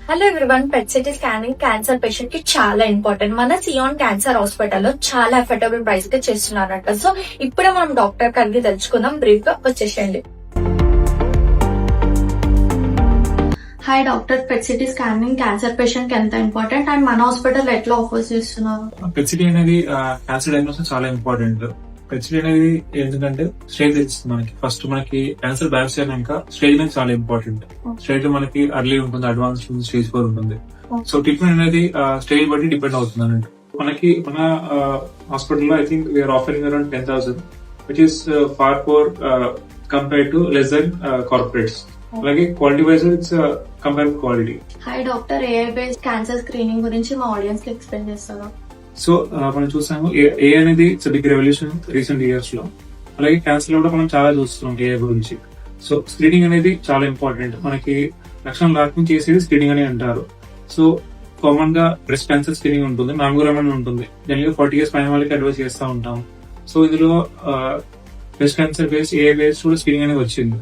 Hello everyone, PET CT scanning cancer patient కి చాలా important. మన సియాన్ క్యాన్సర్ హాస్పిటల్లో చాలా అఫోర్డబుల్ ప్రైస్ కి చేస్తున్నారంట. సో ఇప్పుడే మనం డాక్టర్ కలిగి తెలుసుకుందాం. బ్రీఫ్ గా వచ్చేసేయండి. Hi doctor, PET CT scanning cancer patient కి ఎంత ఇంపార్టెంట్ అండ్ మన హాస్పిటల్ ఎట్లా ఆఫర్ చేస్తున్నారు? పెట్ సిటీ అనేది క్యాన్సర్ డయాగ్నోసిస్ చాలా ఇంపార్టెంట్. పెట్ సిటీ అనేది ఎందుకంటే స్టేజ్ తెలుస్తుంది మనకి. ఫస్ట్ మనకి క్యాన్సర్ బయాప్సీ అయినాక స్టేజ్ అనేది చాలా ఇంపార్టెంట్. స్టేజ్ లో మనకి అర్లీ ఉంటుంది, అడ్వాన్స్ ఉంటుంది, స్టేజ్ 4 ఉంటుంది. సో ట్రీట్మెంట్ అనేది స్టేజ్ బట్టి డిపెండ్ అవుతుంది అన్నట్టు. మనకి మన హాస్పిటల్లో I think we're offering around 10,000 which is far for compare to less than corporates. అలాగే quality wise it's compare quality. Hi doctor, AI based cancer screening గురించి మా ఆడియన్స్ కి ఎక్స్ప్లెయిన్ చేస్తారా? సో మనం చూసాము ఏ అనేది it's big revolution recent years లో. అలాగే క్యాన్సర్ లో కూడా మనం చాలా చూస్తున్నాం ఏ గురించి. సో స్క్రీనింగ్ అనేది చాలా ఇంపార్టెంట్. మనకి లక్షణం రాకుండా చేసేది స్క్రీనింగ్ అని అంటారు. సో కామన్ గా బ్రెస్ట్ క్యాన్సర్ స్క్రీనింగ్ ఉంటుంది, మ్యామోగ్రామ్ ఉంటుంది. జనరల్ గా 40 years పైన వాళ్ళకి అడ్వైస్ చేస్తూ ఉంటాం. సో ఇందులో బ్రెస్ట్ క్యాన్సర్ బేస్డ్ ఏ బేస్డ్ కూడా స్క్రీనింగ్ అనేది వచ్చింది.